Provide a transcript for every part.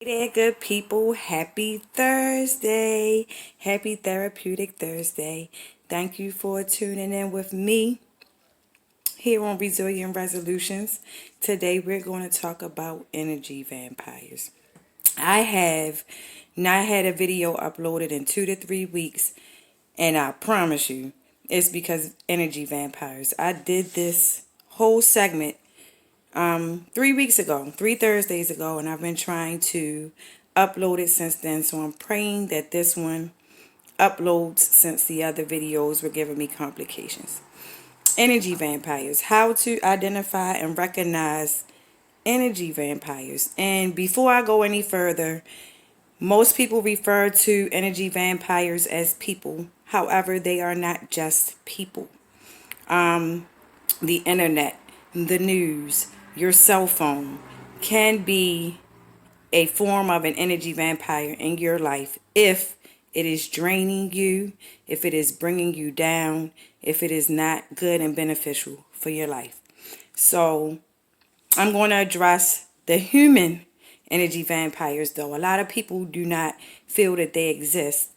There, good people. Happy Thursday. Happy Therapeutic Thursday. Thank you for tuning in with me here on Resilient Resolutions. Today, we're going to talk about energy vampires. I have not had a video uploaded in 2 to 3 weeks, and I promise you, it's because energy vampires. I did this whole segment 3 weeks ago, 3 Thursdays ago, and I've been trying to upload it since then. So I'm praying that this one uploads since the other videos were giving me complications. Energy vampires. How to identify and recognize energy vampires. And before I go any further, most people refer to energy vampires as people. However, they are not just people. The internet, the news, your cell phone can be a form of an energy vampire in your life if it is draining you, if it is bringing you down, if it is not good and beneficial for your life. So I'm going to address the human energy vampires, though. A lot of people do not feel that they exist.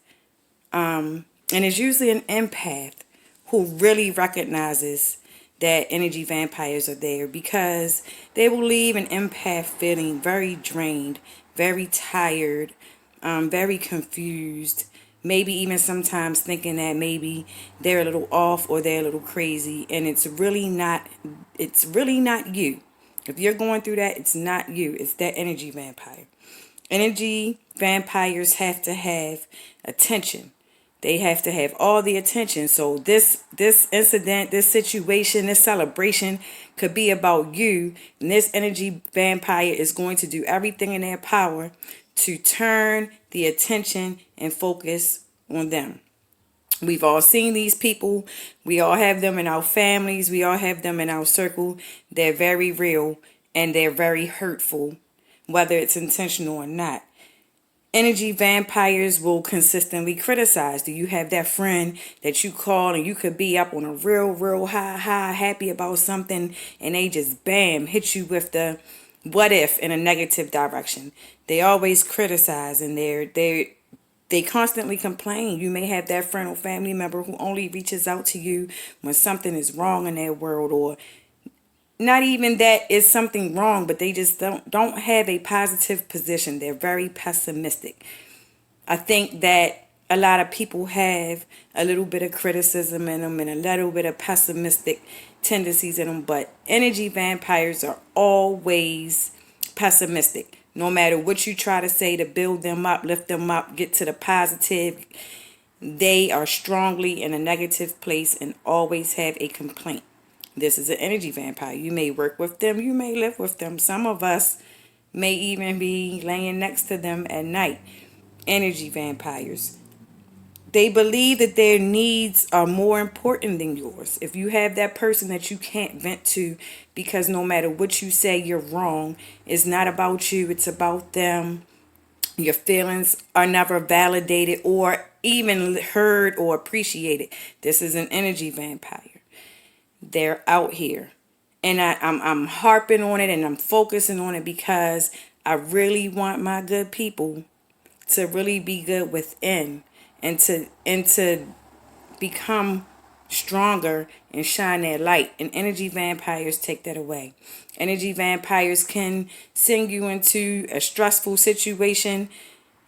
And it's usually an empath who really recognizes that energy vampires are there, because they will leave an empath feeling very drained, very tired, very confused, maybe even sometimes thinking that maybe they're a little off or they're a little crazy, and it's really not you. If you're going through that, it's not you, it's that energy vampire. Energy vampires have to have attention. They have to have all the attention. So this incident, this situation, this celebration could be about you. And this energy vampire is going to do everything in their power to turn the attention and focus on them. We've all seen these people. We all have them in our families. We all have them in our circle. They're very real and they're very hurtful, whether it's intentional or not. Energy vampires will consistently criticize. Do you have that friend that you call and you could be up on a real high, happy about something, and they just bam, hit you with the what if in a negative direction? They always criticize, and they constantly complain. You may have that friend or family member who only reaches out to you when something is wrong in their world, or not even that is something wrong, but they just don't have a positive position. They're very pessimistic. I think that a lot of people have a little bit of criticism in them and a little bit of pessimistic tendencies in them, but energy vampires are always pessimistic. No matter what you try to say to build them up, lift them up, get to the positive, they are strongly in a negative place and always have a complaint. This is an energy vampire. You may work with them. You may live with them. Some of us may even be laying next to them at night. Energy vampires. They believe that their needs are more important than yours. If you have that person that you can't vent to because no matter what you say, you're wrong, it's not about you. It's about them. Your feelings are never validated or even heard or appreciated. This is an energy vampire. They're out here, and I'm harping on it and I'm focusing on it because I really want my good people to really be good within, and to become stronger and shine their light. And energy vampires take that away. Energy vampires can send you into a stressful situation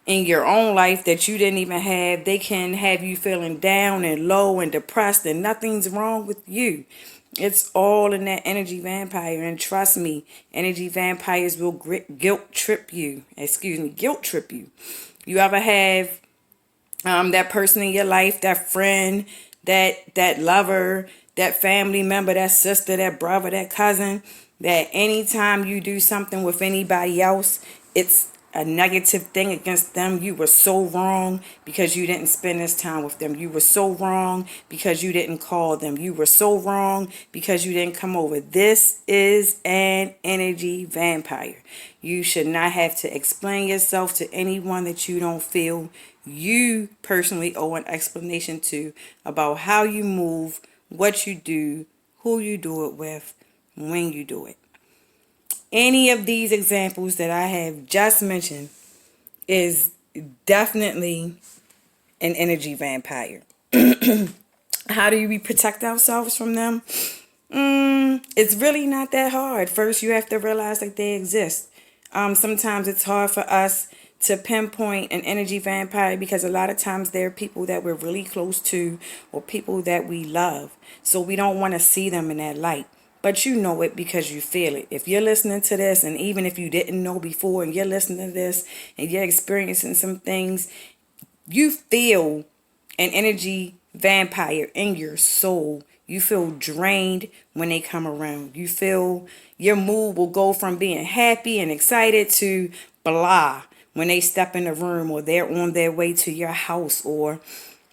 in your own life that you didn't even have. They can have you feeling down and low and depressed, and nothing's wrong with you. It's all in that energy vampire. And trust me, energy vampires will guilt trip you. Guilt trip you. You ever have that person in your life, that friend, that lover, that family member, that sister, that brother, that cousin, that anytime you do something with anybody else, it's a negative thing against them? You were so wrong because you didn't spend this time with them. You were so wrong because you didn't call them. You were so wrong because you didn't come over. This is an energy vampire. You should not have to explain yourself to anyone that you don't feel you personally owe an explanation to about how you move, what you do, who you do it with, when you do it. Any of these examples that I have just mentioned is definitely an energy vampire. How do we protect ourselves from them? It's really not that hard. First, you have to realize that they exist. Sometimes it's hard for us to pinpoint an energy vampire because a lot of times they're people that we're really close to or people that we love. So we don't want to see them in that light. But you know it because you feel it. If you're listening to this, and even if you didn't know before and you're listening to this and you're experiencing some things, you feel an energy vampire in your soul. You feel drained when they come around. You feel your mood will go from being happy and excited to blah when they step in the room or they're on their way to your house or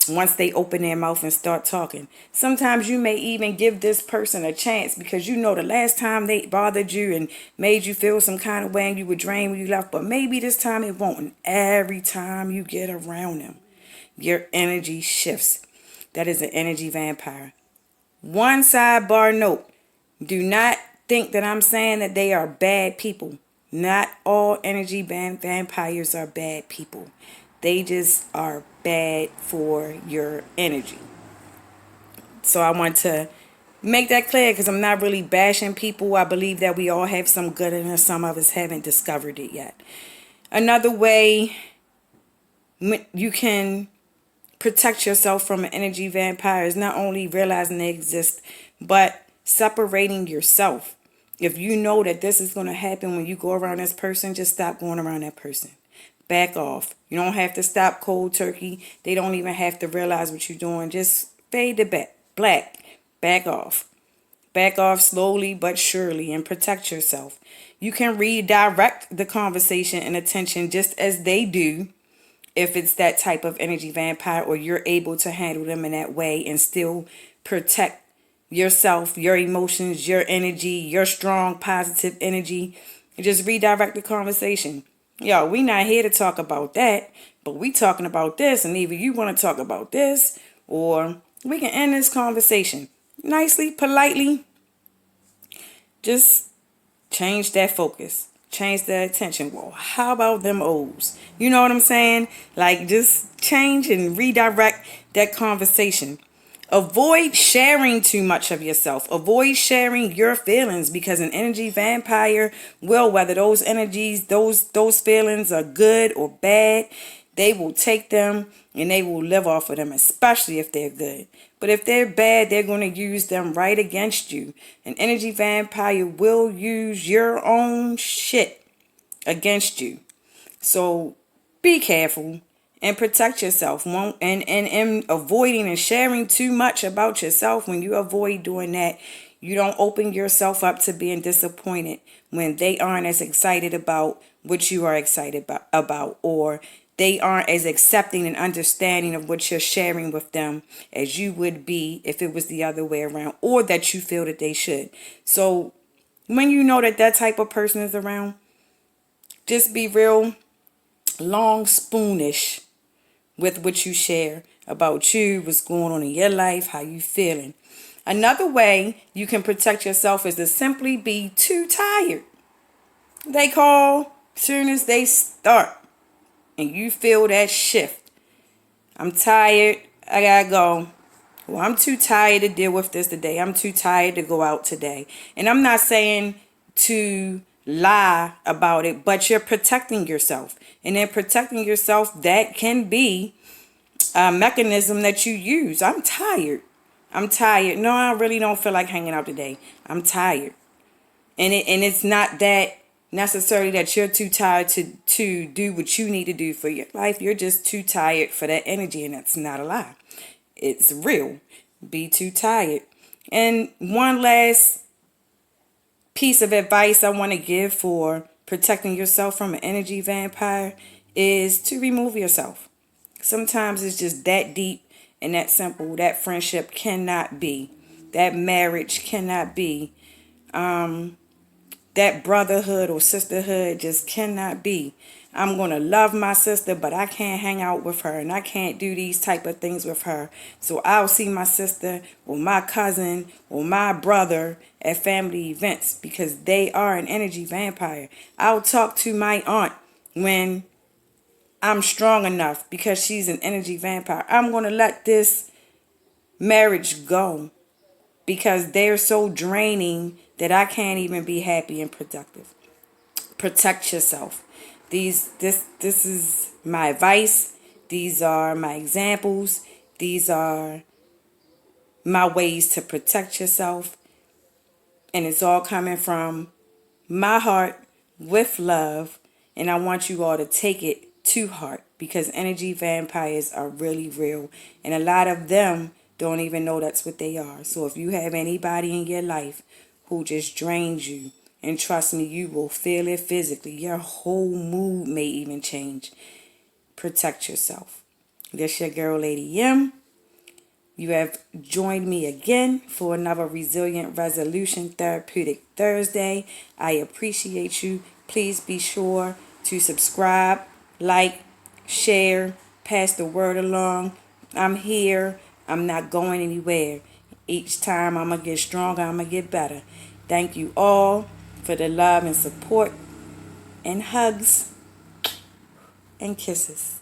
once they open their mouth and start talking. Sometimes you may even give this person a chance because you know the last time they bothered you and made you feel some kind of way and you were drained when you left, but maybe this time it won't. And every time you get around them, your energy shifts. That is an energy vampire. One sidebar note. Do not think that I'm saying that they are bad people. Not all energy vampires are bad people. They just are bad for your energy. So I want to make that clear because I'm not really bashing people. I believe that we all have some good in us. Some of us haven't discovered it yet. Another way you can protect yourself from an energy vampire is not only realizing they exist, but separating yourself. If you know that this is going to happen when you go around this person, just stop going around that person. Back off. You don't have to stop cold turkey. They don't even have to realize what you're doing. Just fade to black. Back off. Back off slowly but surely and protect yourself. You can redirect the conversation and attention just as they do if it's that type of energy vampire or you're able to handle them in that way and still protect yourself, your emotions, your energy, your strong positive energy, and just redirect the conversation. Yo, we not here to talk about that, but we talking about this, and either you want to talk about this or we can end this conversation nicely, politely. Just change that focus. Change the attention. Well, how about them O's? You know what I'm saying? Like, just change and redirect that conversation. Avoid sharing too much of yourself. Avoid sharing your feelings because an energy vampire will, whether those energies, those feelings are good or bad, they will take them and they will live off of them, especially if they're good. But if they're bad, they're going to use them right against you. An energy vampire will use your own shit against you. So be careful and protect yourself. And avoiding and sharing too much about yourself, when you avoid doing that, you don't open yourself up to being disappointed when they aren't as excited about what you are excited about, or they aren't as accepting and understanding of what you're sharing with them as you would be if it was the other way around, or that you feel that they should. So when you know that that type of person is around, just be real long spoonish with what you share about you, what's going on in your life, how you feeling. Another way you can protect yourself is to simply be too tired. They call soon as they start and you feel that shift. I'm tired. I gotta go. Well, I'm too tired to deal with this today. I'm too tired to go out today. And I'm not saying to lie about it, but you're protecting yourself. And in protecting yourself, that can be a mechanism that you use. I'm tired. I'm tired. No, I really don't feel like hanging out today. I'm tired. And it's not that necessarily that you're too tired to do what you need to do for your life. You're just too tired for that energy, and that's not a lie. It's real. Be too tired. And one last piece of advice I want to give for protecting yourself from an energy vampire is to remove yourself. Sometimes it's just that deep and that simple. That friendship cannot be. That marriage cannot be. That brotherhood or sisterhood just cannot be. I'm going to love my sister, but I can't hang out with her and I can't do these type of things with her. So I'll see my sister or my cousin or my brother at family events because they are an energy vampire. I'll talk to my aunt when I'm strong enough because she's an energy vampire. I'm going to let this marriage go because they're so draining that I can't even be happy and productive. Protect yourself. This is my advice. These are my examples. These are my ways to protect yourself. And it's all coming from my heart with love. And I want you all to take it to heart because energy vampires are really real. And a lot of them don't even know that's what they are. So if you have anybody in your life who just drains you, and trust me, you will feel it physically. Your whole mood may even change. Protect yourself. This your girl, Lady M. You have joined me again for another Resilient Resolution Therapeutic Thursday. I appreciate you. Please be sure to subscribe, like, share, pass the word along. I'm here. I'm not going anywhere. Each time I'm going to get stronger, I'm going to get better. Thank you all for the love and support and hugs and kisses.